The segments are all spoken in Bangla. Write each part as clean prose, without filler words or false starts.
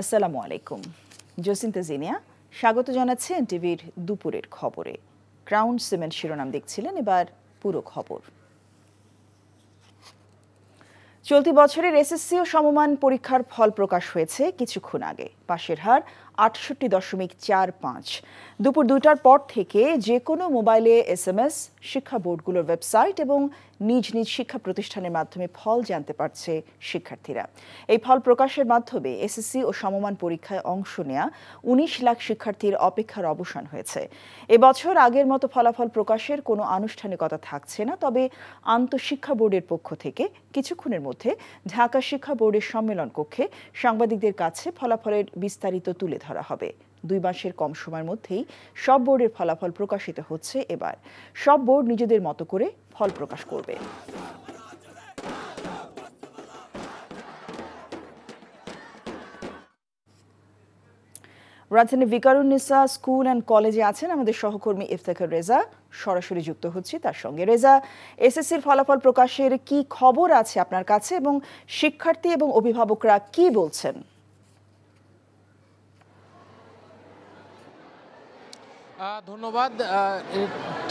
আসসালামু আলাইকুম। জসিন্তা জিনিয়া স্বাগত জানাচ্ছি এনটিভির দুপুরের খবরে। ক্রাউন সিমেন্ট শিরোনাম দেখছিলেন, এবার পুরো খবর। চলতি বছরের এসএসসি ও সমমান পরীক্ষার ফল প্রকাশ হয়েছে কিছুক্ষণ আগে। পাশের হার ৬৮.৪৫। দুপুর ২টার পর থেকে যে কোনো মোবাইলে SMS, শিক্ষা বোর্ডগুলোর ওয়েবসাইট এবং নিজ নিজ শিক্ষা প্রতিষ্ঠানের মাধ্যমে ফল জানতে পারছে শিক্ষার্থীরা। এই ফল প্রকাশের মাধ্যমে এসএসসি ও সমমান পরীক্ষায় অংশ নেয়া ১৯ লাখ শিক্ষার্থীর অপেক্ষার অবসান হয়েছে। এবছর আগের মতো ফলাফল প্রকাশের কোনো আনুষ্ঠানিকতা থাকছে না, তবে আন্তঃশিক্ষা বোর্ডের পক্ষ থেকে কিছুক্ষণের মধ্যে ঢাকা শিক্ষা বোর্ডের সম্মেলন কক্ষে সাংবাদিকদের কাছে ফলাফলের বিস্তারিত তুলে ধরা হবে। ২ মাসের কম সময়ের মধ্যেই সব বোর্ডের ফলাফল প্রকাশিত হচ্ছে। এবার সব বোর্ড নিজেদের মতো করে ফল প্রকাশ করবে। রাজধানী ভিকারুননিসা স্কুল অ্যান্ড কলেজে আছেন আমাদের সহকর্মী ইফতেখার রেজা। সরাসরি যুক্ত হচ্ছি তার সঙ্গে। রেজা, এসএসসির ফলাফল প্রকাশের কি খবর আছে আপনার কাছে এবং শিক্ষার্থী এবং অভিভাবকরা কি বলছেন? ধন্যবাদ।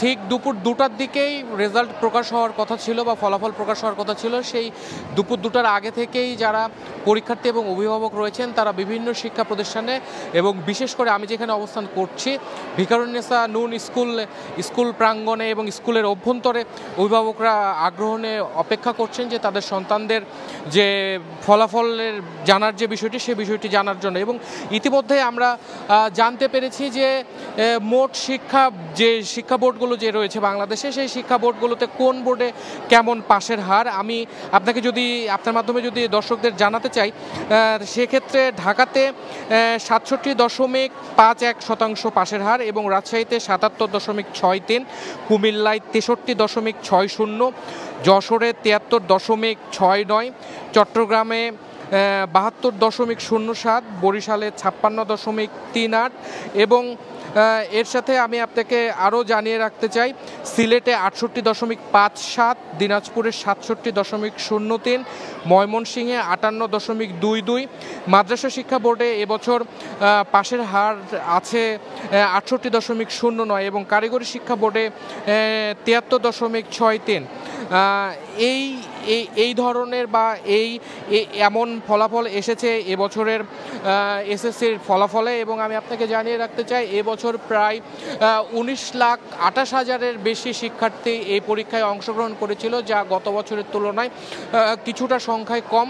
ঠিক দুপুর ২টার দিকেই রেজাল্ট প্রকাশ হওয়ার কথা ছিল বা ফলাফল প্রকাশ হওয়ার কথা ছিল। সেই দুপুর ২টার আগে থেকেই যারা পরীক্ষার্থী এবং অভিভাবক রয়েছেন তারা বিভিন্ন শিক্ষা প্রতিষ্ঠানে এবং বিশেষ করে আমি যেখানে অবস্থান করছি ভিকারুননিসা নুন স্কুল প্রাঙ্গণে এবং স্কুলের অভ্যন্তরে অভিভাবকরা আগ্রহে অপেক্ষা করছেন যে তাদের সন্তানদের যে ফলাফলের জানার যে বিষয়টি সেই বিষয়টি জানার জন্য। এবং ইতিমধ্যে আমরা জানতে পেরেছি যে মোট শিক্ষা বোর্ডগুলো যে রয়েছে বাংলাদেশে, সেই শিক্ষা বোর্ডগুলোতে কোন বোর্ডে কেমন পাশের হার আমি আপনাকে আপনার মাধ্যমে যদি দর্শকদের জানাতে চাই, সেক্ষেত্রে ঢাকাতে ৬৭.৫১% পাশের হার এবং রাজশাহীতে ৭৭.৬৩, কুমিল্লায় ৬৩.৬০, যশোরে ৭৩.৬৯, চট্টগ্রামে ৭২.07, বরিশালে ৫৬.৩৮ এবং এর সাথে আমি আপনাকে আরও জানিয়ে রাখতে চাই সিলেটে ৬৮.৫৭, দিনাজপুরে ৬৭.০৩, ময়মনসিংহে ৫৮.২২। মাদ্রাসা শিক্ষা বোর্ডে এবছর পাশের হার আছে ৬৮.০৯ এবং কারিগরি শিক্ষা বোর্ডে ৭৩.৬৩। এই ধরনের বা এমন ফলাফল এসেছে এবছরের এসএসসির ফলাফলে। এবং আমি আপনাকে জানিয়ে রাখতে চাই এবছর প্রায় ১৯,২৮,০০০-এর বেশি শিক্ষার্থী এই পরীক্ষায় অংশগ্রহণ করেছিল, যা গত বছরের তুলনায় কিছুটা সংখ্যায় কম।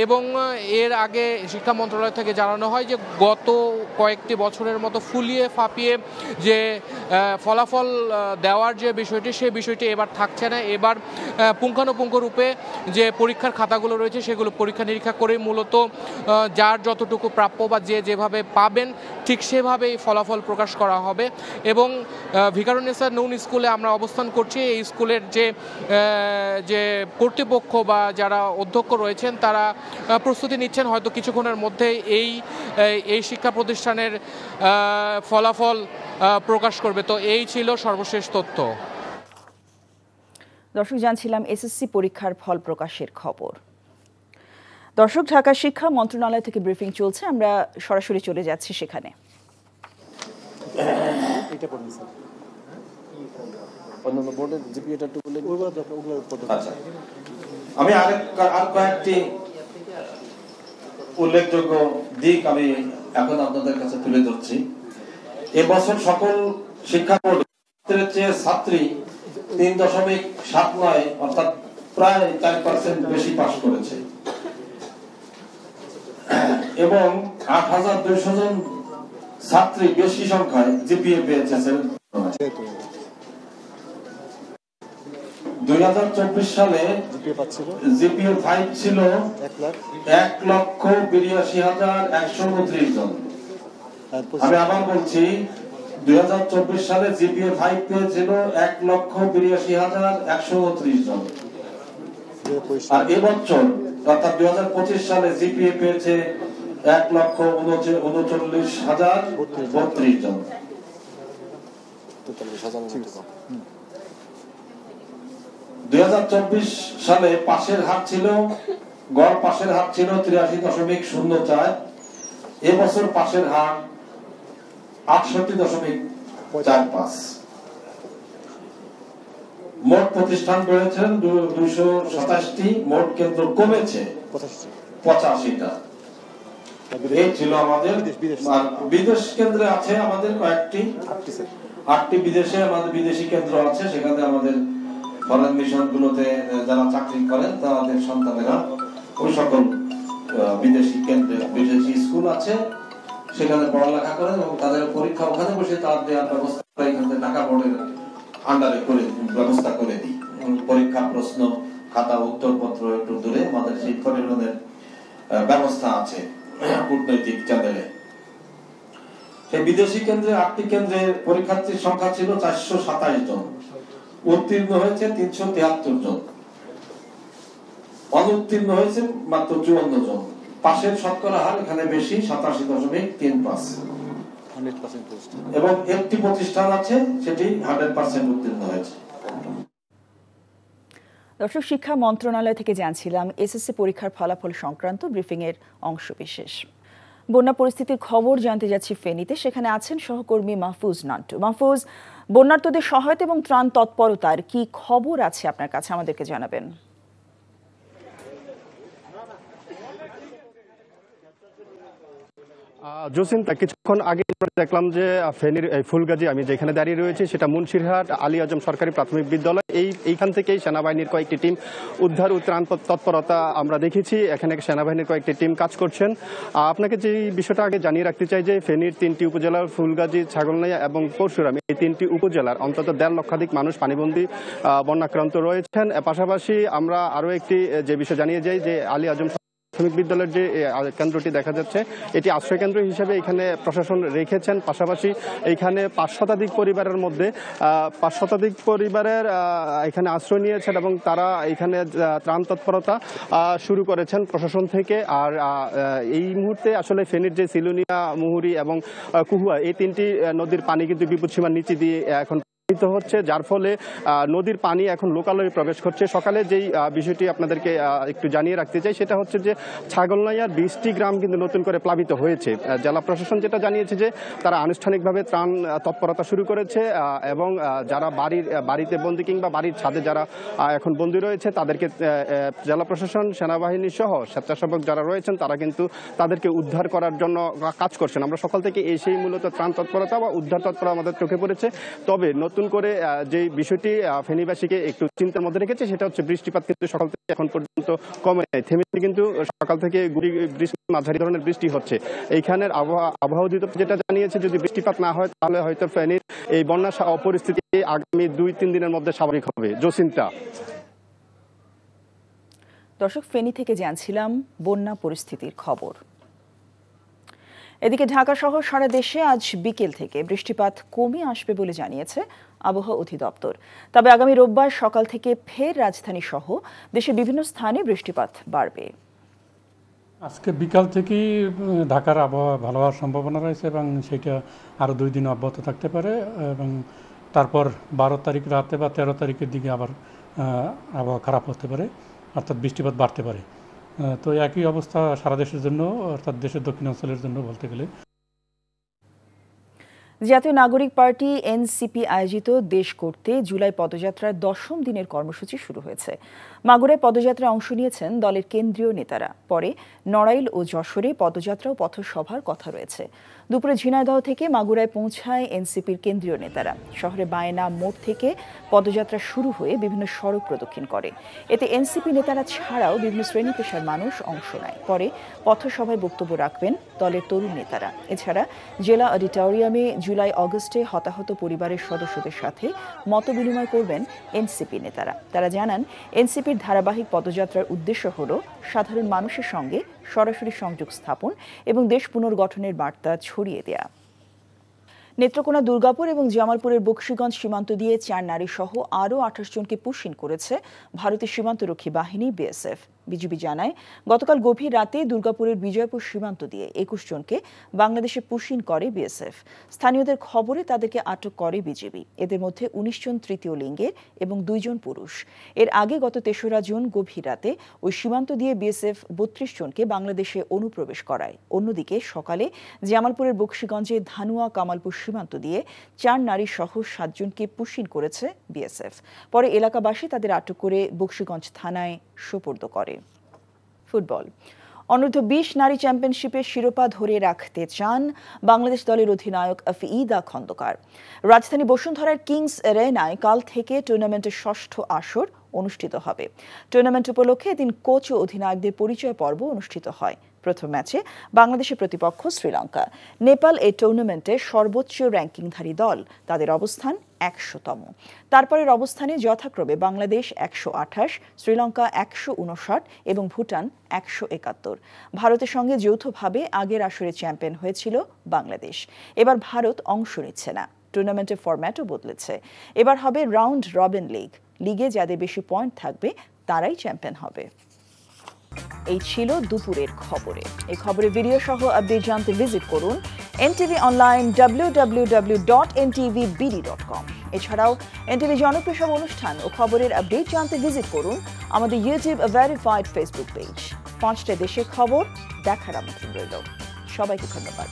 এবং এর আগে শিক্ষা মন্ত্রণালয় থেকে জানানো হয় যে গত কয়েকটি বছরের মতো ফুলিয়ে ফাঁপিয়ে যে ফলাফল দেওয়ার যে বিষয়টি সেই বিষয়টি এবার থাকছে না। এবার পুঙ্খানুপুঙ্খ রূপে যে পরীক্ষার খাতাগুলো রয়েছে সেগুলো পরীক্ষা নিরীক্ষা করে মূলত যার যতটুকু প্রাপ্য বা যেভাবে পাবেন ঠিক সেভাবেই ফলাফল প্রকাশ করা হবে। এবং ভিকারুননিসা নুন স্কুলে আমরা অবস্থান করছি। এই স্কুলের যে কর্তৃপক্ষ বা যারা অধ্যক্ষ রয়েছেন তারা প্রস্তুতি নিচ্ছেন হয়তো কিছুক্ষণের মধ্যে এই শিক্ষা প্রতিষ্ঠানের ফলাফল প্রকাশ করবে। তো এই ছিল সর্বশেষ তথ্য। দর্শক, জানছিলাম এসএসসি পরীক্ষার ফল প্রকাশের খবর। দর্শক, ঢাকা শিক্ষা মন্ত্রণালয় থেকে ব্রিফিং চলছে, আমরা সরাসরি চলে যাচ্ছি সেখানে। আমি আর কয়েকটি উল্লেখযোগ্য দিক আমি এখন আপনাদের কাছে তুলে ধরছি। এবছর সকল শিক্ষা বোর্ডের চেয়ে ছাত্রী ৩.৭৯ অর্থাৎ প্রায় ৪% বেশি পাস করেছে এবং ৮,২০০ জন ছাত্রী বেশি সংখ্যায় জিপিএ পেয়েছে। ২০২৪ সালে জিপিএ 5 ছিল ১,৮২,১২৯ জন। আমি আবার বলছি, ২০২৪ সালে জিপিএ 5 পেয়েছিল ১,৮২,১২৯ জন। আর এবছর অর্থাৎ ২০২৫ সালে জিপিএ পেয়েছে ১,৩৯,০৩২ জন। ২০২৪ সালে পাশের হার ছিল, গড় পাশের হার ছিল ৮৩.০৪ এবছর পাশের হার 68.45। মোট প্রতিষ্ঠান বেড়েছেন 227টি, মোট কেন্দ্র কমেছে 85টা। এই ছিল আমাদের। বিদেশ কেন্দ্রে আছে আমাদের কয়েকটি, 8টি বিদেশে আমাদের বিদেশি কেন্দ্র আছে। সেখানে আমাদের ফরেন মিশন গুলোতে যারা চাকরি করেন তাদের সন্তানেরা ওই সকল বিদেশি কেন্দ্রে, বিদেশি স্কুল আছে, সেখানে পড়ালেখা করেন এবং তাদের পরীক্ষা ওখানে বসে তার দেওয়ার ব্যবস্থা এখান থেকে ঢাকা বোর্ডের আন্ডারে করে ব্যবস্থা করে দিই। পরীক্ষা প্রশ্ন খাতা উত্তরপত্র একটু দূরে আমাদের সেই পরিমাণের ব্যবস্থা আছে কূটনৈতিক চ্যানেলে। সেই বিদেশি কেন্দ্রে 8টি কেন্দ্রের পরীক্ষার্থীর সংখ্যা ছিল 427 জন, উত্তীর্ণ হয়েছে 373 জন, অনুত্তীর্ণ হয়েছে মাত্র 54 জন। পাশের শতকরা হার এখানে বেশি, 87.3%, এবং একটি প্রতিষ্ঠান আছে সেটি 100% উত্তীর্ণ হয়েছে। দর্শক, শিক্ষা মন্ত্রণালয় থেকে জানছিলাম এসএসসি পরীক্ষার ফলাফল সংক্রান্ত ব্রিফিং এর অংশবিশেষ। বন্যা পরিস্থিতির খবর জানতে যাচ্ছি ফেনীতে, সেখানে আছেন সহকর্মী মাহফুজ নান্টু। মাহফুজ, বন্যার্তদের সহায়তা এবং ত্রাণ তৎপরতার কি খবর আছে আপনার কাছে, আমাদেরকে জানাবেন। জসিন্তা, কিছুক্ষণ আগে দেখলাম যে ফেনীর ফুলগাজী, আমি যেখানে দাঁড়িয়ে রয়েছি সেটা মুন্সিরহাট আলী আজম সরকারি প্রাথমিক বিদ্যালয়। এইখান থেকেই সেনাবাহিনীর কয়েকটি টিম উদ্ধার ও ত্রাণ তৎপরতা আমরা দেখেছি। এখানে সেনাবাহিনীর কয়েকটি টিম কাজ করছেন। আপনাকে যে বিষয়টা আগে জানিয়ে রাখতে চাই যে ফেনীর 3টি উপজেলার ফুলগাজী, ছাগলনাইয়া এবং পরশুরাম, এই 3টি উপজেলার অন্তত 1.5 লক্ষাধিক মানুষ পানিবন্দী বন্যাক্রান্ত রয়েছেন। পাশাপাশি আমরা আরও একটি যে বিষয় জানিয়ে যাই যে আলী আজম প্রাথমিক বিদ্যালয়ের যে কেন্দ্রটি দেখা যাচ্ছে এটি আশ্রয় কেন্দ্র হিসেবে এখানে প্রশাসন রেখেছেন। পাশাপাশি এখানে 5 শতাধিক পরিবারের মধ্যে 5 শতাধিক পরিবারের এখানে আশ্রয় নিয়েছেন এবং তারা এখানে ত্রাণ তৎপরতা শুরু করেছেন প্রশাসন থেকে। আর এই মুহূর্তে আসলে ফেনীর যে সিলুনিয়া, মুহুরী এবং কুহুয়া, এই 3টি নদীর পানি কিন্তু বিপদসীমার নিচে দিয়ে এখন হচ্ছে, যার ফলে নদীর পানি এখন লোকালয়ে প্রবেশ করছে। সকালে যেই বিষয়টি আপনাদেরকে একটু জানিয়ে রাখতে চাই সেটা হচ্ছে যে ছাগলনাইয়ার 20টি গ্রাম কিন্তু নতুন করে প্লাবিত হয়েছে। জেলা প্রশাসন যেটা জানিয়েছে যে তারা আনুষ্ঠানিকভাবে ত্রাণ তৎপরতা শুরু করেছে এবং যারা বাড়িতে বন্দী কিংবা বাড়ির ছাদে যারা এখন বন্দী রয়েছে তাদেরকে জেলা প্রশাসন, সেনাবাহিনী সহ স্বেচ্ছাসেবক যারা রয়েছেন তারা কিন্তু তাদেরকে উদ্ধার করার জন্য কাজ করছেন। আমরা সকাল থেকে এসেই মূলত ত্রাণ তৎপরতা বা উদ্ধার তৎপরতা আমাদের চোখে পড়েছে। তবে নতুন করে যে বিষয়টি ফেনীবাসীকে একটু চিন্তার মধ্যে রেখেছে সেটা হচ্ছে বৃষ্টিপাত কিন্তু সকাল থেকে এখন পর্যন্ত কমে নাই, থেমেছে, কিন্তু সকাল থেকে গুড়ি বৃষ্টি, মাঝারি ধরনের বৃষ্টি হচ্ছে। এইখানের আবহাওয়া অধিদপ্তর যেটা জানিয়েছে যদি বৃষ্টিপাত না হয় তাহলে হয়তো ফেনীর এই বন্যা পরিস্থিতি আগামী 2-3 দিনের মধ্যে স্বাভাবিক হবে। জসিন্তা। দর্শক, ফেনী থেকে জানছিলাম বন্যা পরিস্থিতির খবর। এদিকে ঢাকা সহ সারা দেশে আজ বিকেল থেকে বৃষ্টিপাত কমে আসবে বলে জানিয়েছে আবহাওয়া অধিদপ্তর। তবে আগামী রোববার সকাল থেকে ফের রাজধানী সহ দেশের বিভিন্ন স্থানে বৃষ্টিপাত বাড়বে। আজকে বিকাল থেকেই ঢাকার আবহাওয়া ভালো হওয়ার সম্ভাবনা রয়েছে এবং সেটা আরও 2 দিন অব্যাহত থাকতে পারে এবং তারপর 12 তারিখ রাতে বা 13 তারিখের দিকে আবার আবহাওয়া খারাপ হতে পারে, অর্থাৎ বৃষ্টিপাত বাড়তে পারে। তো একই অবস্থা সারা দেশের জন্য, অর্থাৎ দেশের দক্ষিণাঞ্চলের জন্য বলতে গেলে। জাতীয় নাগরিক পার্টি এনসিপি আয়োজিত দেশ করতে জুলাই পদযাত্রার 10ম দিনের কর্মসূচি শুরু হয়েছে। মাগুরায় পদযাত্রায় অংশ নিয়েছেন দলের কেন্দ্রীয় নেতারা। পরে নড়াইল ও যশোরে পদযাত্রা ও পথসভার কথা রয়েছে। দুপুরে ঝিনাইদহ থেকে মাগুরায় পৌঁছায় এনসিপির কেন্দ্রীয় নেতারা। শহরে বায়না মোড় থেকে পদযাত্রা শুরু হয়ে বিভিন্ন সড়ক প্রদক্ষিণ করে। এতে এনসিপি নেতারা ছাড়াও বিভিন্ন শ্রেণী পেশার মানুষ অংশ নেয়। পরে পথসভায় বক্তব্য রাখবেন দলের তরুণ নেতারা। এছাড়া জেলা অডিটোরিয়ামে জুলাই আগস্টে হতাহত পরিবারের সদস্যদের সাথে মতবিনিময় করবেন এনসিপি নেতারা। তারা জানান, এনসিপির ধারাবাহিক পদযাত্রার উদ্দেশ্য হল সাধারণ মানুষের সঙ্গে সরাসরি সংযোগ স্থাপন এবং দেশ পুনর্গঠনের বার্তা ছড়িয়ে দেয়া। নেত্রকোনা, দুর্গাপুর এবং জামালপুরের বকশীগঞ্জ সীমান্ত দিয়ে 4 নারী সহ আরও 28 জনকে পুশিন করেছে ভারতীয় সীমান্তরক্ষী বাহিনী বিএসএফ। বিজিবি জানায়, গতকাল গভীর রাতে দুর্গাপুরের বিজয়পুর সীমান্ত দিয়ে ২১ জনকে বাংলাদেশে পুশিন করে বিএসএফ। স্থানীয়দের খবরে তাদেরকে আটক করে বিজিবি। এদের মধ্যে ১৯ জন তৃতীয় লিঙ্গের এবং ২ জন পুরুষ। এর আগে গত ৩রা জুন গভীর রাতে ওই সীমান্ত দিয়ে বিএসএফ ৩২ জনকে বাংলাদেশে অনুপ্রবেশ করায়। অন্যদিকে সকালে জামালপুরের বকশীগঞ্জে ধানুয়া কামালপুর সীমান্ত দিয়ে ৪ নারী সহ ৭ জনকে পুশিন করেছে বিএসএফ। পরে এলাকাবাসী তাদের আটক করে বকশীগঞ্জ থানায় সোপর্দ করে। ফুটবল। অনূর্ধ্ব ২০ নারী চ্যাম্পিয়নশিপের শিরোপা ধরে রাখতে চান বাংলাদেশ দলের অধিনায়ক আফিদা খন্দকার। রাজধানী বসুন্ধরার কিংস এরেনায় কাল থেকে টুর্নামেন্টের ৬ষ্ঠ আসর অনুষ্ঠিত হবে। টুর্নামেন্ট উপলক্ষে এদিন কোচ ও অধিনায়কদের পরিচয় পর্ব অনুষ্ঠিত হয়। প্রথম ম্যাচে বাংলাদেশের প্রতিপক্ষ শ্রীলঙ্কা। নেপাল এই টুর্নামেন্টে সর্বোচ্চ র্যাঙ্কিংধারী দল, তাদের অবস্থান ১০০তম। তারপরের অবস্থানে যথাক্রমে বাংলাদেশ ১২৮, শ্রীলঙ্কা ১৫৯ এবং ভুটান ১৭১। ভারতের সঙ্গে যৌথভাবে আগের আসরে চ্যাম্পিয়ন হয়েছিল বাংলাদেশ। এবার ভারত অংশ নিচ্ছে না। টুর্নামেন্টের ফরম্যাটও বদলেছে। এবার হবে রাউন্ড রবিন লিগ। লিগে যাদের বেশি পয়েন্ট থাকবে তারাই চ্যাম্পিয়ন হবে। এই ছিল দুপুরের খবরে। এই খবরের ভিডিও সহ আপডেট জানতে ভিজিট করুন এনটিভি অনলাইন www.ntvbd.com। এছাড়াও এনটিভি জনপ্রিয় সব অনুষ্ঠান ও খবরের আপডেট জানতে ভিজিট করুন আমাদের ইউটিউব ভেরিফাইড ফেসবুক পেজ। ৫টা দেশের খবর দেখার আমন্ত্রণ রইল। সবাইকে ধন্যবাদ।